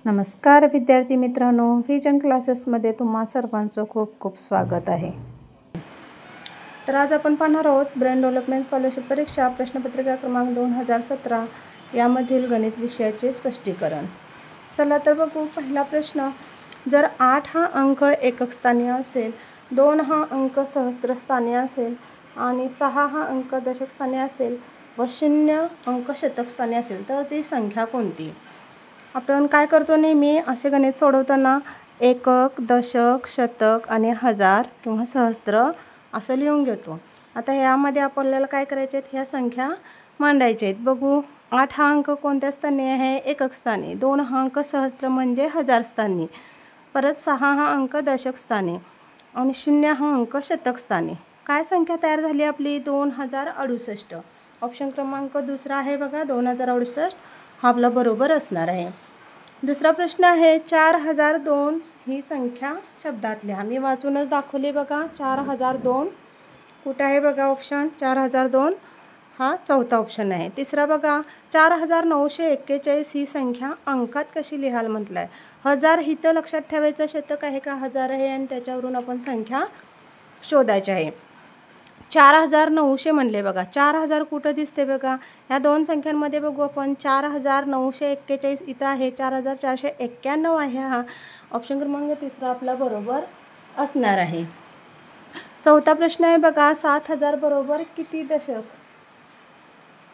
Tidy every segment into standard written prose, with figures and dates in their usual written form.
नमस्कार विद्यार्थी मित्रांनो, व्हिजन क्लासेसमध्ये तुम्हा सर्वांचं खूप खूप स्वागत आहे। तर आज आपण पाहणार आहोत ब्रेन डेव्हलपमेंट स्कॉलरशिप परीक्षा प्रश्नपत्रिका क्रमांक 2017 यामधील गणित विषयाचे स्पष्टीकरण। चला तर बघू। पहिला प्रश्न, जर 8 हा अंक एकक स्थानी असेल, 2 हा अंक सहस्त्र स्थानी असेल आणि 6 हा अंक दशक स्थानी असेल व 0 अंक शतक स्थानी असेल तर ती संख्या कोणती? आपण काय करतो, नेहमी असे गणित सोडवताना एकक, दशक, शतक आणि हजार किंवा सहस्त्र असं लिहून घेतो। आता यामध्ये आपल्याला काय करायचे आहेत, ह्या संख्या मांडायच्या आहेत। बघू, 8 हा अंक कोणत्या स्थानी आहे? एकक स्थानी। 2 हा अंक सहस्त्र म्हणजे हजार स्थानी। परत 6 हा अंक दशक स्थानी आणि 0 हा अंक शतक स्थानी। काय संख्या तयार झाली आपली? 2068। ऑप्शन क्रमांक दुसरा आहे बघा, 2068 हा आपला बरोबर असणार आहे। दुसरा प्रश्न आहे, 4002 ही संख्या शब्दात लिहा। मी वाचूनच दाखवली बघा। 4002 कुठे आहे बघा? ऑप्शन 4002 हा चौथा ऑप्शन आहे। तिसरा बघा, 4941 ही संख्या अंकात कशी लिहाल म्हटलं आहे। हजार इथं लक्षात ठेवायचं, शतक आहे का? हजार आहे आणि त्याच्यावरून आपण संख्या शोधायची आहे। 4900 म्हणले बघा। 4000 कुठं दिसते बघा? ह्या दोन संख्यांमध्ये बघू आपण। 4941 इथं आहे, 4491 आहे। हा ऑप्शन क्रमांक तिसरा आपला बरोबर असणार आहे। चौथा प्रश्न आहे बघा, 7000 बरोबर किती दशक?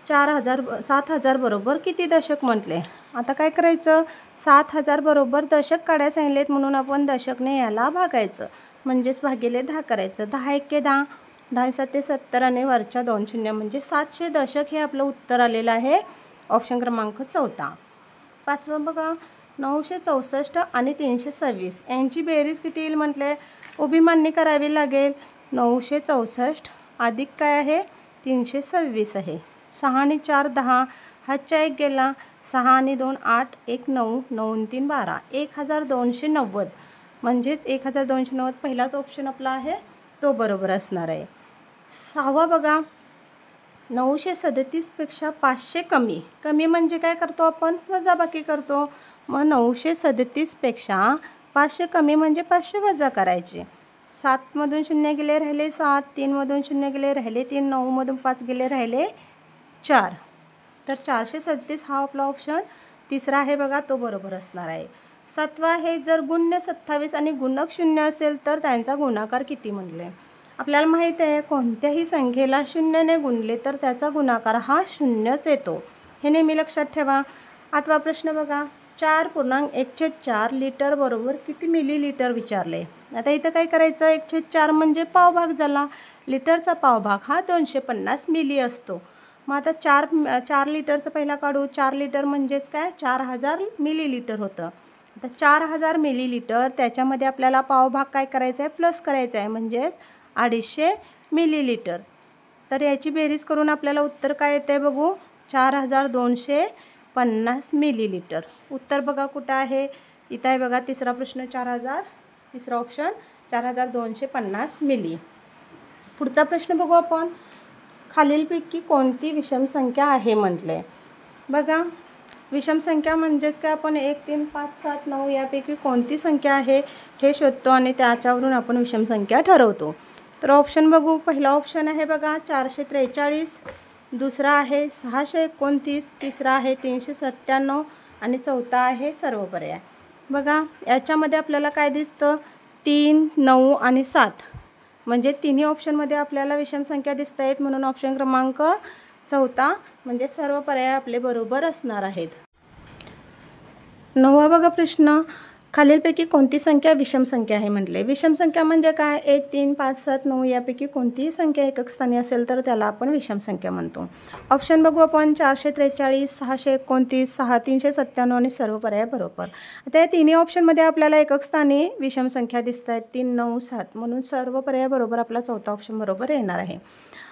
7000 बरोबर किती दशक म्हटले? आता काय करायचं, 7000 बरोबर दशक काढायला सांगितलेत म्हणून आपण दशकने याला भागायचं, म्हणजेच भागिले 10 करायचं। 10 एके 10, 10 सत्ते 70 आणि वरच्या 2 शून्य म्हणजे 700 दशक हे आपलं उत्तर आलेलं आहे। ऑप्शन क्रमांक चौथा। पाचवा बघा, 964 आणि 326 यांची बेरीज किती येईल म्हटले? उभी मांडणी करावी लागेल। 964 अधिक काय आहे? 326 आहे। 6 आणि 4 10, हातच्या 1 गेला, 6 आणि 2 8, 1 9, 9 आणि 3 12, 1290 म्हणजेच 1290 पहिलाच ऑप्शन आपला आहे तो बरोबर असणार आहे। सहावा बघा, 937 पेक्षा 500 कमी। कमी म्हणजे काय करतो आपण? वजाबाकी करतो। मग 937 पेक्षा 500 कमी म्हणजे 500 वजा करायचे। 7 मधून 0 गेले राहिले 7, 3 मधून 0 गेले राहिले 3, 9 मधून 5 गेले राहिले 4, तर 437 हा आपला ऑप्शन तिसरा आहे बघा, तो बरोबर असणार आहे। सातवा आहे, जर गुण्य 27 आणि गुणक 0 असेल तर त्यांचा गुणाकार किती म्हणले? आपल्याला माहित आहे, कोणत्याही संख्येला 0 ने गुणले तर त्याचा गुणाकार हा 0च येतो, हे नेहमी लक्षात ठेवा। आठवा प्रश्न बघा, 4.1/4 लिटर बरोबर किती मिलीलिटर विचारले? आता इथं काय करायचं, 1/4 म्हणजे पावभाग झाला। लिटरचा पावभाग हा 250 मिली असतो। मग आता 4 लिटरचं पहिला काढू। 4 लिटर म्हणजेच काय? 4000 मिलीलिटर होतं। आता 4000 मिलीलिटर त्याच्यामध्ये आपल्याला पावभाग काय करायचा आहे? प्लस करायचा आहे, म्हणजेच 250 मिलीलिटर। तर याची बेरीज करून आपल्याला उत्तर काय येते बघू, 4250 मिलीलिटर। उत्तर बघा कुठं आहे? इथं आहे बघा, तिसरा प्रश्न 4000, तिसरा ऑप्शन 4250 मिली। पुढचा प्रश्न बघू आपण, खालीलपैकी कोणती विषम संख्या आहे म्हटले? बघा, विषम संख्या म्हणजेच काय? आपण 1 3 5 7 9 यापैकी कोणती संख्या आहे हे शोधतो आणि त्याच्यावरून आपण विषम संख्या ठरवतो। तर ऑप्शन बघू। पहिला ऑप्शन आहे बघा 443, दुसरा आहे 629, तिसरा आहे 397 आणि चौथा आहे सर्व पर्याय। बघा, याच्यामध्ये आपल्याला काय दिसतं? 3 9 आणि 7 म्हणजे तिन्ही ऑप्शनमध्ये आपल्याला विषम संख्या दिसत आहेत, म्हणून ऑप्शन क्रमांक चौथा म्हणजे सर्व पर्याय आपले बरोबर असणार आहेत। नववा बघा प्रश्न, खालीलपैकी कोणती संख्या विषम संख्या आहे म्हटले? विषम संख्या म्हणजे काय? 1 3 5 7 9 यापैकी कोणतीही संख्या एकक स्थानी असेल तर त्याला आपण विषम संख्या म्हणतो। ऑप्शन बघू आपण, 443, 629, 397 आणि सर्व पर्याय बरोबर। आता या तिन्ही ऑप्शनमध्ये आपल्याला एकक स्थानी विषम संख्या दिसत आहेत, 3 9 7, म्हणून सर्व पर्याय बरोबर आपला चौथा ऑप्शन बरोबर येणार आहे।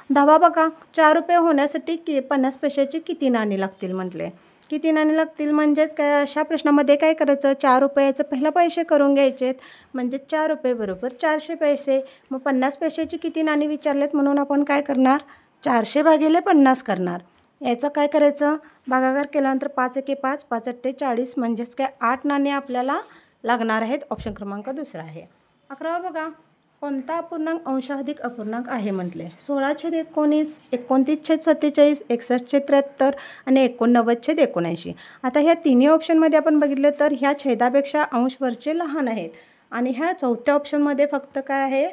10वा बघा, 4 रुपये होण्यासाठी 50 पैशाची किती नाणी लागतील म्हटले? किती नाणी लागतील म्हणजेच काय? अशा प्रश्नामध्ये काय करायचं, 4 रुपयाचं पहिला पैसे करून घ्यायचेत, म्हणजे 4 रुपये बरोबर 400 पैसे। मग 50 पैशाची किती नाणी विचारलेत म्हणून आपण काय करणार? 400 भागिले 50 करणार। याचं काय करायचं, भागाकार केल्यानंतर 5 एके 5, 5 अट्टे 40, म्हणजेच काय 8 नाणे आपल्याला लागणार आहेत. ऑप्शन क्रमांक दुसरा आहे. 11 बघा, कोणता अपूर्णांक अंशाधिक अपूर्णांक आहे म्हटले. 16/19, 29/47, 61/73 आणि 89/79. आता ह्या तिन्ही ऑप्शनमध्ये आपण बघितलं तर ह्या छेदापेक्षा अंश वरचे लहान आहेत आणि ह्या चौथ्या ऑप्शनमध्ये फक्त काय आहे,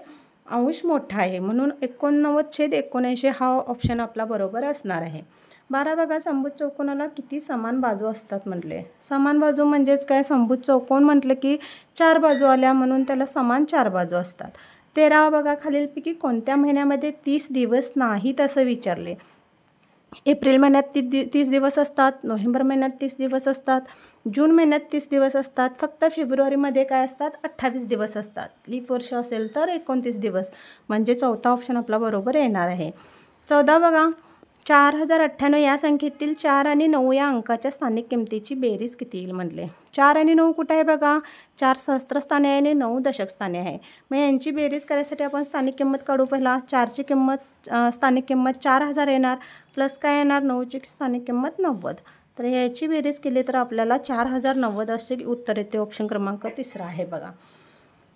अंश मोठा आहे, म्हणून 89/79 हा ऑप्शन आपला बरोबर असणार आहे. 12 बघा, समभुज चौकोनाला किती समान बाजू असतात म्हटले. समान बाजू म्हणजेच काय, समभुज चौकोन म्हटलं की 4 बाजू आल्या म्हणून त्याला समान 4 बाजू असतात. 13 बघा, खालीलपैकी कोणत्या महिन्यामध्ये 30 दिवस नाहीत असं विचारले. एप्रिल महिन्यात 30 दिवस असतात, नोव्हेंबर महिन्यात 30 दिवस असतात, जून महिन्यात 30 दिवस असतात, फक्त फेब्रुवारीमध्ये काय असतात, 28 दिवस असतात. लीप वर्ष असेल तर 29 दिवस, म्हणजे चौथा ऑप्शन आपला बरोबर येणार आहे. 14 बघा, 4098 या संख्येतील 4 आणि 9 या अंकाच्या स्थानिक किमतीची बेरीज किती येईल म्हटले. 4 आणि 9 कुठं आहे बघा, 4 सहस्त्रस्थानी आहे आणि 9 दशक स्थानी आहे. मग यांची बेरीज करायसाठी आपण स्थानिक किंमत काढू. पहिला 4ची किंमत स्थानिक किंमत 4000 येणार, प्लस काय येणार, 9ची स्थानिक किंमत 90. तर याची बेरीज केली तर आपल्याला 4090 असे उत्तर येते. ऑप्शन क्रमांक तिसरा आहे बघा.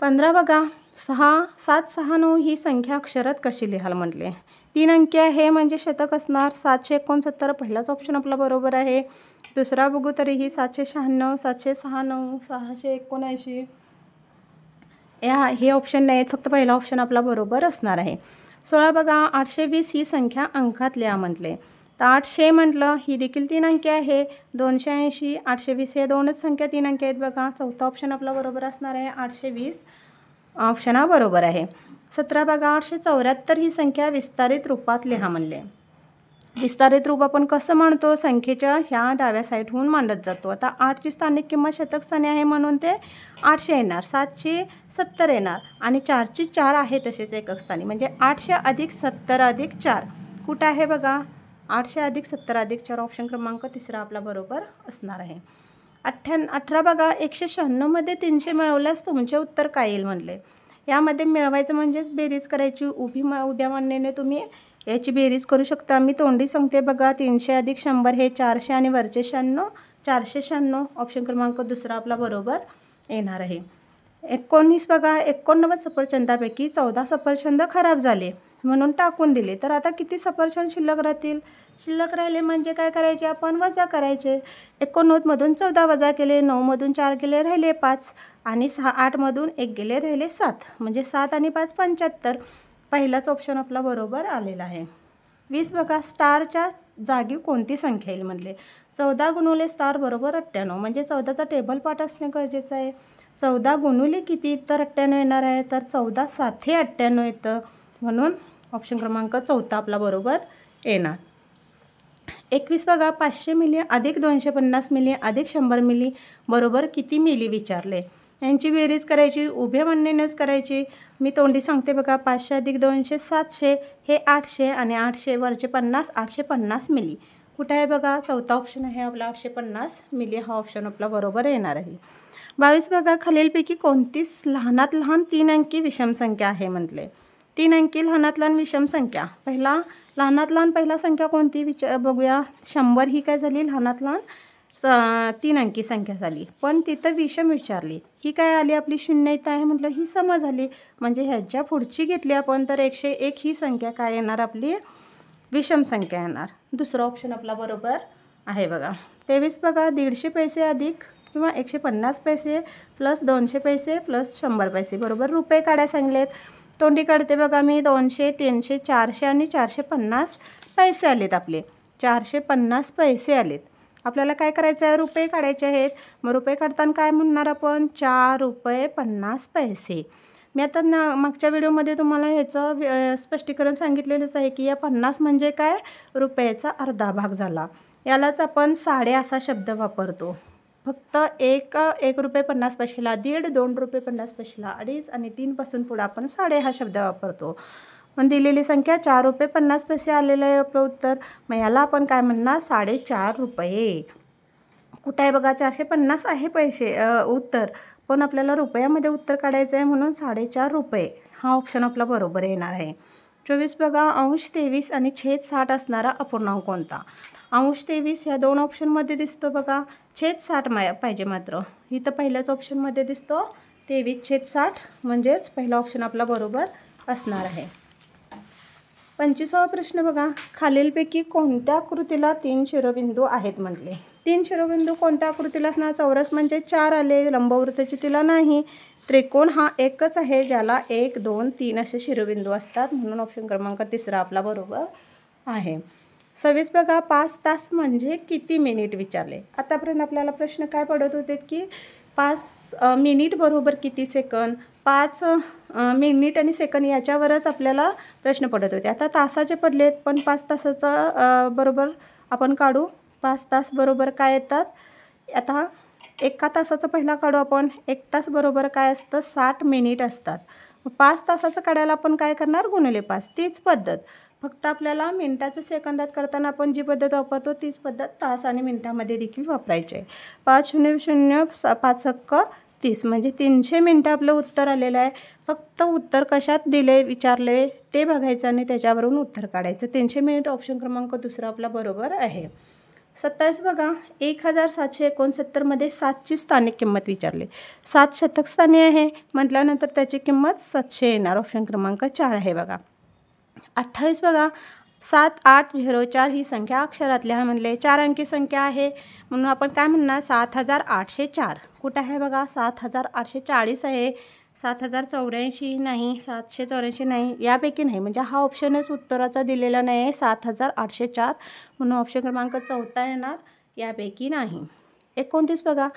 15 बघा, 769 ही संख्या अक्षरात कशी लिहाल म्हटले. 3 अंकी आहे म्हणजे शतक असणार. 769 पहिलाच ऑप्शन आपला बरोबर आहे. दुसरा बघू तरीही 796, 796, 679 हे ऑप्शन नाही आहेत, फक्त पहिला ऑप्शन आपला बरोबर असणार आहे. 16 बघा, 820 ही संख्या अंकात लिहा म्हटले. तर 800 म्हटलं ही देखील 3 अंकी आहे. 280, 820 हे दोनच संख्या 3 अंकी आहेत बघा. चौथा ऑप्शन आपला बरोबर असणार आहे. 820 ऑप्शन हा बरोबर आहे. 17 बघा, 874 ही संख्या विस्तारित रूपात लिहा म्हणले. विस्तारित रूप आपण कसं म्हणतो, संख्येच्या ह्या डाव्या साईडहून मांडत जातो. आता 8ची स्थानिक किंमत शतक स्थानी आहे म्हणून ते 800 येणार, 7ची 70 येणार आणि 4ची 4 आहे तसेच एकक स्थानी, म्हणजे 800 अधिक 70 अधिक 4 कुठं आहे बघा, 800 अधिक 70 अधिक 4 ऑप्शन क्रमांक तिसरा आपला बरोबर असणार आहे. 18 बघा, 196 300 मिळवल्यास तुमचे उत्तर काय येईल म्हणले. यामध्ये मिळवायचं म्हणजेच बेरीज करायची. उभ्या मांडणीने तुम्ही याची बेरीज करू शकता. मी तोंडी सांगते बघा. 300 अधिक 100 हे 400 आणि वरचे 96 496. ऑप्शन क्रमांक दुसरा आपला बरोबर येणार आहे. 19 बघा, 89 सफरचंदापैकी 14 सफरचंद खराब झाले म्हणून टाकून दिले. तर आता किती सफरचंद शिल्लक राहतील. शिल्लक राहिले म्हणजे काय करायचे, आपण वजा करायचे. 89मधून 14 वजा केले, 9मधून 4 गेले राहिले 5 आणि 8मधून 1 गेले राहिले 7, म्हणजे 7 आणि 5 75. पहिलाच ऑप्शन आपला बरोबर आलेला आहे. 20 बघा, स्टारच्या जागी कोणती संख्या येईल म्हणले. 14 गुणुले स्टार बरोबर 98, म्हणजे 14चा टेबल पार्ट असणे गरजेचं आहे. 14 गुणुले किती तर 98 येणार आहे, तर 14 7 98 येतं, म्हणून ऑप्शन क्रमांक चौथा आपला बरोबर येणार. 21 बघा, 500 मिली अधिक 250 मिली अधिक 100 मिली बरोबर किती मिली विचारले. यांची बेरीज करायची, उभ्या मांडणीनेच करायची. मी तोंडी सांगते बघा. 500 अधिक 200 700 हे 800 आणि 800 वरचे 50 850 मिली कुठं आहे बघा. चौथा ऑप्शन आहे आपला 850 मिली हा ऑप्शन आपला बरोबर येणार आहे. 22 बघा, खालीलपैकी कोणतीच लहानात लहान 3 अंकी विषम संख्या आहे म्हटले. 3 अंकी लहानात लहान विषम संख्या. लहानात लहान पहिला संख्या कोणती बघूया. 100 ही काय झाली, लहानात लहान 3 अंकी संख्या झाली, पण तिथं विषम विचारली. ही काय आली आपली 0 इथं आहे म्हटलं, ही सम झाली, म्हणजे ह्याच्या पुढची घेतली आपण तर 101 ही संख्या काय येणार आपली विषम संख्या येणार. दुसरा ऑप्शन आपला बरोबर आहे बघा. 23 बघा, 150 पैसे अधिक किंवा 150 पैसे प्लस 200 पैसे प्लस 100 पैसे बरोबर रुपये काढायला सांगलेत. तोंडी काढते बघा मी. 200 300 400 आणि 450 पैसे आलेत आपले. 450 पैसे आलेत. आपल्याला काय करायचं आहे, रुपये काढायचे आहेत. मग रुपये काढताना काय म्हणणार आपण, 4 रुपये 50 पैसे. मी आता मागच्या व्हिडिओमध्ये तुम्हाला ह्याचं स्पष्टीकरण सांगितलेलंच आहे की या 50 म्हणजे काय, रुपयाचा अर्धा भाग झाला. यालाच आपण साडे असा शब्द वापरतो. फक्त 1 रुपये 50 पैशाला 1.5, 2 रुपये 50 पैशाला 2.5 आणि 3 पासून पुढे आपण साडे हा शब्द वापरतो. पण दिलेली संख्या 4 रुपये 50 पैसे आलेलं आहे आपलं उत्तर. मग याला आपण काय म्हणणार, 4.5 रुपये. कुठं आहे बघा, 450 आहे पैसे उत्तर, पण आपल्याला रुपयामध्ये उत्तर काढायचं आहे म्हणून 4.5 रुपये हा ऑप्शन आपला बरोबर येणार आहे. 24 बघा, अंश 23 आणि छेद 60 असणारा अपूर्णांक कोणता? अंश 23 ह्या दोन ऑप्शनमध्ये दिसतो बघा, छेद 60 पाहिजे मात्र. इथं पहिल्याच ऑप्शनमध्ये दिसतो 23/60, म्हणजेच पहिला ऑप्शन आपला बरोबर असणार आहे. 25वा प्रश्न बघा, खालीलपैकी कोणत्या आकृतीला 3 शिरोबिंदू आहेत म्हटले. 3 शिरोबिंदू कोणत्या आकृतीला असणार? चौरस म्हणजे 4 आले, लंबवर्तुळाची तिला नाही. त्रिकोण हा एकच आहे ज्याला 1, 2, 3 असे शिरोबिंदू असतात, म्हणून ऑप्शन क्रमांक 3 आपला बरोबर आहे. 26 बघा, 5 तास म्हणजे किती मिनिट विचारले. आतापर्यंत आपल्याला प्रश्न काय पडत होते की 5 मिनिट बरोबर किती सेकंद, 5 मिनिट आणि सेकंद याच्यावरच आपल्याला प्रश्न पडत होते. आता तासाचे पडलेत, पण 5 तासाचा बरोबर आपण काढू. 5 तास बरोबर काय येतात? आता एका तासाचा पहिला काढू आपण. 1 तास बरोबर काय असतं? 60 मिनिट असतात. 5 तासाचं काढायला आपण काय करणार? गुणिले 5. तीच पद्धत, फक्त आपल्याला मिनिटाचं सेकंदात करताना आपण जी पद्धत वापरतो तीच पद्धत तास आणि मिनिटामध्ये देखील वापरायची आहे. 5 0 0 5 सक्क 30 म्हणजे 300 मिनटं आपलं उत्तर आलेलं आहे. फक्त उत्तर कशात दिले विचारले ते बघायचं आणि त्याच्यावरून उत्तर काढायचं. 300 मिनिट ऑप्शन क्रमांक 2 आपला बरोबर आहे. 27 बघा, 1769 मध्ये 7ची स्थानिक किंमत विचारली. 7 शतक स्थानी आहे म्हटल्यानंतर त्याची किंमत 700 येणार. ऑप्शन क्रमांक 4 आहे बघा. 28 बघा, 7804 ही संख्या अक्षरात लिहा म्हणले. 4 अंकी संख्या आहे म्हणून आपण काय म्हणणार? 7804. कुठं आहे बघा? 7840 आहे. 7084 नाही, 784 नाही, यापैकी नाही, म्हणजे हा ऑप्शनच उत्तराचा दिलेला नाही आहे. 7804 म्हणून ऑप्शन क्रमांक 4 येणार, यापैकी नाही. 29 बघा,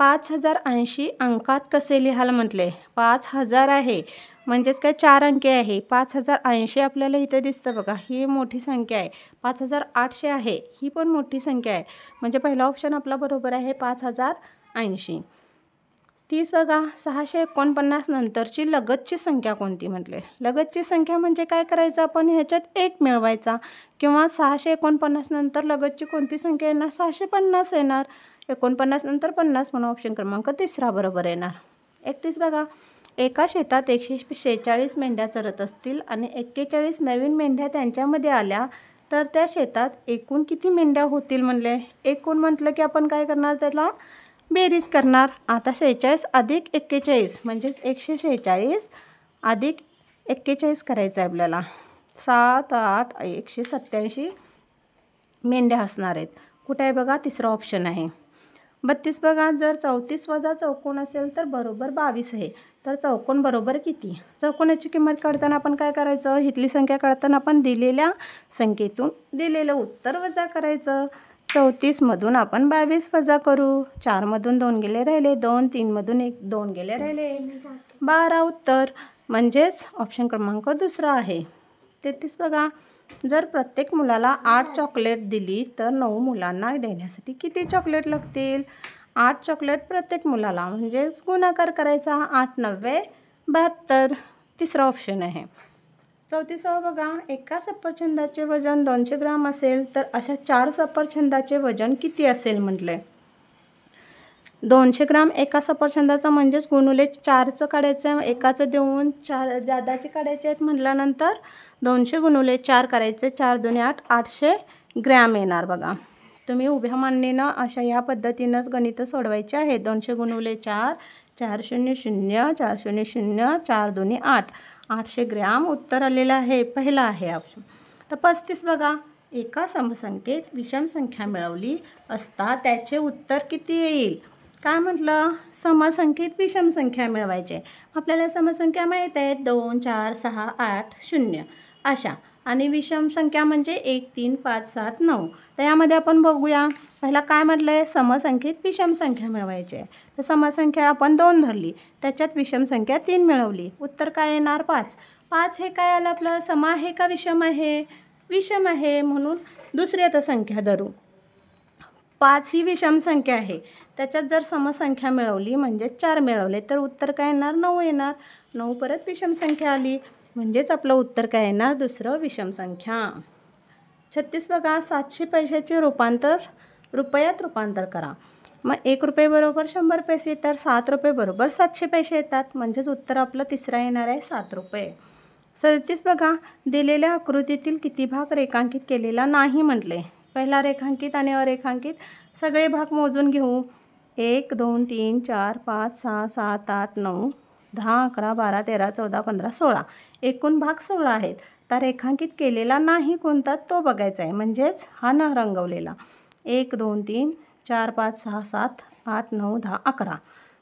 5080 अंकात कसे लिहायला म्हटले. 5000 आहे म्हणजेच काय 4 अंकी आहे. 5080 आपल्याला इथे दिसतं बघा, ही मोठी संख्या आहे. 5800 आहे, ही पण मोठी संख्या आहे, म्हणजे पहिला ऑप्शन आपला बरोबर आहे 5080. 30 बघा, 649 नंतरची लगतची संख्या कोणती म्हटले. लगतची संख्या म्हणजे काय करायचं? आपण ह्याच्यात 1 मिळवायचा, किंवा 649 नंतर लगतची कोणती संख्या येणार? 650 येणार. 49 नंतर 50 म्हणून ऑप्शन क्रमांक 3 बरोबर येणार. 31 बघा, एका शेतात 146 मेंढ्या चरत असतील आणि 41 नवीन मेंढ्या त्यांच्यामध्ये आल्या तर त्या शेतात एकूण किती मेंढ्या होतील म्हणले. एकूण म्हटलं की आपण काय करणार? त्याला बेरीज करणार. आता 46 अधिक 41 म्हणजेच 146 अधिक 41 करायचं आहे आपल्याला. 7, 8, 187 मेंढ्या असणार आहेत. कुठे आहे बघा? 3 ऑप्शन आहे. 32 बघा, जर 34 वजा चौकोन असेल तर बरोबर 22 आहे. तर चौकोन बरोबर किती? चौकोनाची किंमत काढताना आपण काय करायचं? इथली संख्या काढताना आपण दिलेल्या संख्येतून दिलेलं उत्तर वजा करायचं. 34मधून आपण 22 वजा करू. 4मधून 2 गेले राहिले, 2, 3मधून 2 गेले राहिले, 12 उत्तर, म्हणजेच ऑप्शन क्रमांक 2 आहे. 33 बघा, जर प्रत्येक मुलाला 8 चॉकलेट दिली तर 9 मुलांना देण्यासाठी किती चॉकलेट लागतील? 8 चॉकलेट प्रत्येक मुलाला, म्हणजे गुणाकार करायचा. 8 9 72, 3 ऑप्शन आहे. 34 बघा, एका सफरचंदाचे वजन 200 ग्राम असेल तर अशा 4 सफरचंदाचे वजन किती असेल म्हटले. 200 ग्राम एका सफरचंदाचं म्हणजेच गुणुले 4चं काढायचं, एकाचं देऊन 4 जादाचे काढायचे आहेत म्हटल्यानंतर 200 गुणुले 4 करायचे. 4 2 8, 800 ग्रॅम येणार बघा. तुम्ही उभ्या मांडणीनं अशा ह्या पद्धतीनंच गणितं सोडवायचे आहेत. 200 गुणुले 4, 4 0 0, 4 0 0, 4 2 8, 800 ग्रॅम उत्तर आलेलं आहे. पहिला आहे ऑप्शन. तर 35 बघा, एका समसंख्येत विषम संख्या मिळवली असता त्याचे उत्तर किती येईल? काय म्हटलं? समसंख्येत विषम संख्या मिळवायचे. आपल्याला समसंख्या माहीत आहेत 2 4 6 8 0 अशा, आणि विषम संख्या म्हणजे 1 3 5 7 9. तर यामध्ये आपण बघूया. पहिला काय म्हटलं आहे? समसंख्येत विषम संख्या मिळवायची आहे. तर समसंख्या आपण 2 धरली, त्याच्यात विषम संख्या 3 मिळवली, उत्तर काय येणार? 5. 5 हे काय आलं आपलं? सम आहे का विषम आहे? विषम आहे, म्हणून दुसरी आता संख्या धरू. 5 ही विषम संख्या आहे, त्याच्यात जर समसंख्या मिळवली म्हणजे 4 मिळवले तर उत्तर काय येणार? 9 येणार. 9 परत विषम संख्या आली, म्हणजेच आपलं उत्तर काय येणार? दुसरं विषम संख्या. 36 बघा, 700 पैशाचे रूपांतर रुपयात रूपांतर करा. मग 1 रुपये बरोबर 100 पैसे, तर 7 रुपये बरोबर 700 पैसे येतात, म्हणजेच उत्तर आपलं 3 येणार आहे 7 रुपये. 37 बघा, दिलेल्या आकृतीतील किती भाग रेखांकित केलेला नाही म्हटले. पहिला रेखांकित आणि अरेखांकित सगळे भाग मोजून घेऊ. 1 2 3 4 5 6 7 8 9 10 11 12 13 14 15 16 एकूण भाग 16 आहेत. तर रेखांकित केलेला नाही कोणता तो बघायचा आहे, म्हणजेच हा न रंगवलेला. 1 2 3 4 5 6 7 8 9 10 11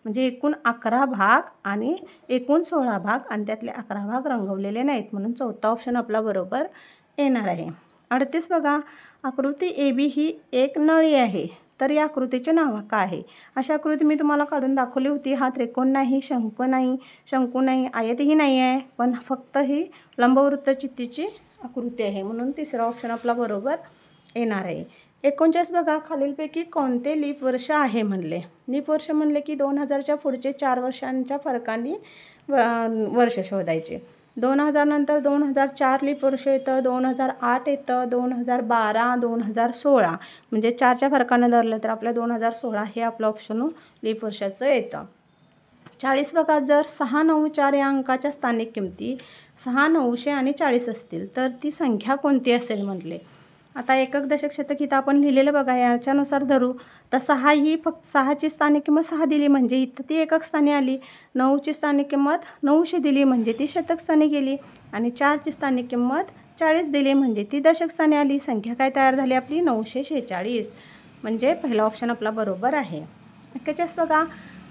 म्हणजे एकूण 11 भाग आणि एकूण 16 भाग आणि त्यातले 11 भाग रंगवलेले नाहीत, म्हणून चौथा ऑप्शन आपला बरोबर येणार आहे. 38 बघा, आकृती AB ही एक नळी आहे, तर या आकृतीचे नाव काय आहे? अशा आकृती मी तुम्हाला काढून दाखवली होती. हा त्रिकोण नाही, शंकू नाही, आयतही नाही आहे, पण फक्त ही लंबवृत्त चित्तीची आकृती आहे, म्हणून तिसरा ऑप्शन आपला बरोबर येणार आहे. 39 बघा, खालीलपैकी कोणते लीप वर्ष आहे म्हणले. लीप वर्ष म्हणले की 2000च्या पुढचे 4 वर्षांच्या फरकाने वर्ष शोधायचे. 2000 नंतर 2004 लीप वर्ष येतं, 2008 येतं, 2012, 2016 म्हणजे 4च्या फरकानं धरलं तर आपल्या 2016 हे आपलं ऑप्शन लीप वर्षाचं येतं. 40 बघा, जर 694 या अंकाच्या स्थानिक किमती 6, 900 आणि 40 असतील तर ती संख्या कोणती असेल म्हटले. आता एकक दशक शतक इथं आपण लिहिलेलं बघा, याच्यानुसार धरू तर 6 ही फक्त 6ची स्थानिक किंमत 6 दिली म्हणजे इथं ती एकक स्थानी आली. 9ची स्थानिक किंमत 900 दिली म्हणजे ती शतक स्थानी गेली आणि 4ची स्थानिक किंमत 40 दिली म्हणजे ती दशक स्थानी आली. संख्या काय तयार झाली आपली 946, म्हणजे पहिला ऑप्शन आपला बरोबर आहे. 41 बघा,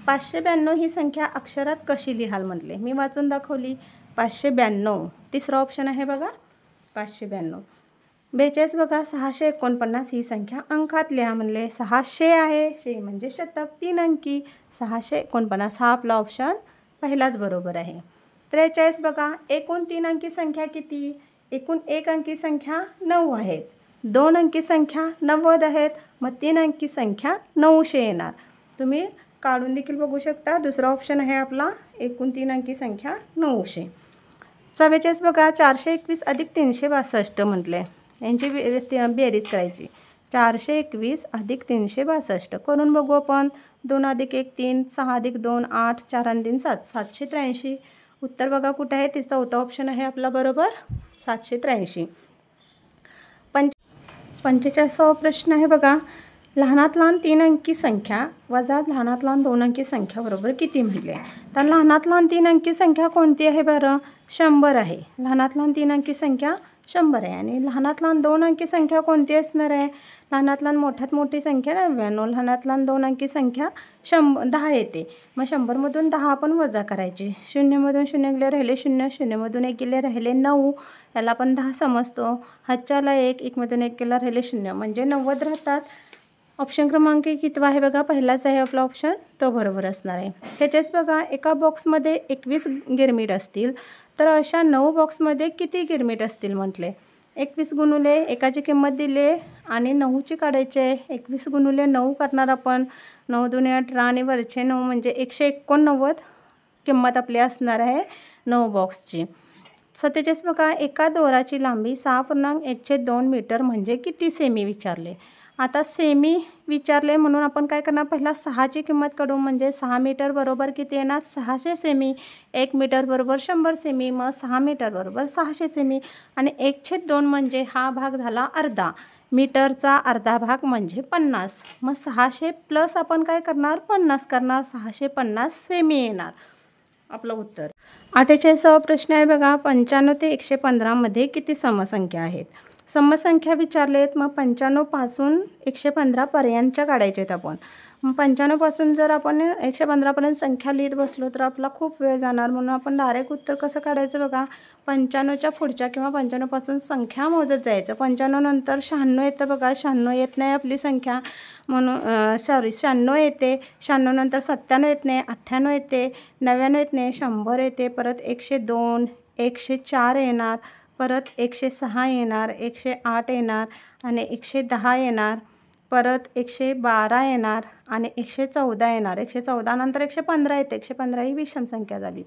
592 ही संख्या अक्षरात कशी लिहाल म्हटले. मी वाचून दाखवली 592, तिसरा ऑप्शन आहे बघा 592. 42 बघा, 649 ही संख्या अंकात लिहा म्हणले. 600 आहे, 100 म्हणजे शतक, 3 अंकी 649 हा आपला ऑप्शन पहिलाच बरोबर आहे. 43 बघा, एकूण 3 अंकी संख्या किती? एकूण 1 अंकी संख्या 9 आहेत, 2 अंकी संख्या 90 आहेत, मग 3 अंकी संख्या 900 येणार. तुम्ही काढून देखील बघू शकता. दुसरा ऑप्शन आहे आपला एकूण 3 अंकी संख्या 900. 44 बघा, 421 अधिक 362 म्हटले. यांची बेरीज करायची. 421 अधिक 362 करून बघू आपण. 2 अधिक 1 3, 6 अधिक 2 8, 4 आणि 3 7, 783. उत्तर बघा कुठे आहे, तिचा चौथा ऑप्शन आहे आपला बरोबर 783. 45वा प्रश्न आहे बघा, लहानात लहान 3 अंकी संख्या वजा लहानात लहान 2 अंकी संख्या बरोबर किती म्हटले. तर लहानात लहान 3 अंकी संख्या कोणती आहे बरं? 100 आहे. लहानात लहान 3 अंकी संख्या 100 आहे. आणि लहानात लहान 2 अंकी संख्या कोणती असणार आहे? लहानात लहान मोठ्यात मोठी संख्या 99. लहानात लहान 2 अंकी संख्या 10 येते. मग 100मधून 10 आपण वजा करायचे. 0मधून 0 गेले राहिले 0, 0मधून 1 गेले राहिले 9, याला आपण 10 समजतो. हातच्याला 1, 1मधून 1 गेला राहिले 0 म्हणजे 90 राहतात. ऑप्शन क्रमांक कितवा आहे बघा, पहिलाच आहे आपला ऑप्शन, तो बरोबर असणार आहे. ह्याचेच बघा, एका बॉक्समध्ये 21 गिरमीट असतील तर अशा 9 बॉक्समध्ये किती गिरमीट असतील म्हटले. 21 गुणुले एकाची किंमत दिले आणि 9ची काढायचे. 21 गुणुले 9 करणार आपण. 9 दुणे 18 आणि वरचे 9 म्हणजे 189 किंमत आपली असणार आहे 9 बॉक्सची. 47 बघा, एका दोराची लांबी 6.1/2 मीटर म्हणजे किती सेमी विचारले. आता सेमी विचारले म्हणून आपण काय करणार, पहिला 6ची किंमत काढू. म्हणजे 6 मीटर बरोबर किती येणार, 600 सेमी. 1 मीटर बरोबर 100 सेमी, मग 6 मीटर बरोबर 600 सेमी. आणि 1/2 म्हणजे हा भाग झाला अर्धा. मीटरचा अर्धा भाग म्हणजे 50. मग 600 प्लस आपण काय करणार, 50 करणार. 650 सेमी येणार आपलं उत्तर. 48वा प्रश्न आहे बघा, 95 ते 115 मध्ये किती समसंख्या आहेत. समसंख्या विचारलेत. मग 95 पासून 115 पर्यंतच्या काढायचे आहेत आपण. मग 95 पासून जर आपण 115 पर्यंत संख्या लिहित बसलो तर आपला खूप वेळ जाणार, म्हणून आपण डायरेक्ट उत्तर कसं काढायचं बघा. 95च्या पुढच्या किंवा 95 पासून संख्या मोजत जायचं. 95 नंतर 96 येतं बघा. 96 येत नाही आपली संख्या, म्हणून 96 येते. 96 नंतर 97 येत नाही, 98 येते, 99 येत नाही, 100 येते, परत 102, 104 येणार, परत 106 येणार, 108 येणार आणि 110 येणार, परत 112 येणार आणि 114 येणार. 114 नंतर 115 येते. 115 ही विषम संख्या झाली.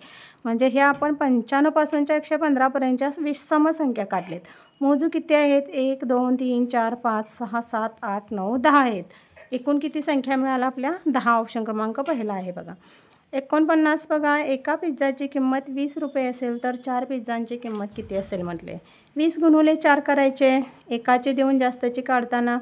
म्हणजे ह्या आपण 95 पासूनच्या 115 पर्यंतच्या विषम संख्या काढलेत. मोजू किती आहेत, 1 2 3 4 5 6 7 8 9 10 आहेत. एकूण किती संख्या मिळाला आपल्या 10 ऑप्शन क्रमांक पहिला आहे बघा. 49 बघा, एका पिझ्झाची किंमत 20 रुपये असेल तर 4 पिझ्झांची किंमत किती असेल म्हटले. 20 गुणुले 4 करायचे, एकाचे देऊन जास्तची काढताना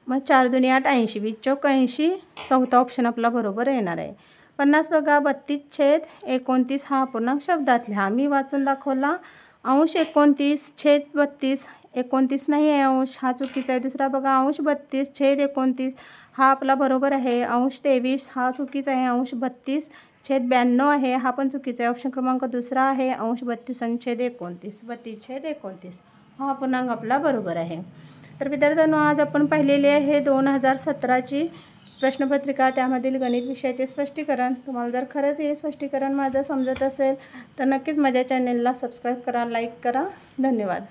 मग 4 दुनी 8 80, 20 चौक 80, चौथा ऑप्शन आपला बरोबर येणार आहे. 50 बघा, 32/29 हा अपूर्णांक शब्दात लिहा. मी वाचून दाखवला. अंश 29/32, 29 नाही आहे अंश, हा चुकीचा आहे. दुसरा बघा, अंश 32/29 हा आपला बरोबर आहे. अंश 23 हा चुकीचा आहे. अंश 32/92 आहे, हा पण चुकीचा आहे. ऑप्शन क्रमांक दुसरा आहे अंश 32/29, 32/29 हा अपूर्णांक आपला बरोबर आहे. तर विद्यार्थ्यांनो, आज आपण पाहिलेले आहे 2017ची प्रश्नपत्रिका, त्यामधील गणित विषयाचे स्पष्टीकरण. तुम्हाला जर खरंच हे स्पष्टीकरण माझं समजत असेल तर नक्कीच माझ्या चॅनेलला सबस्क्राईब करा, लाईक करा. धन्यवाद.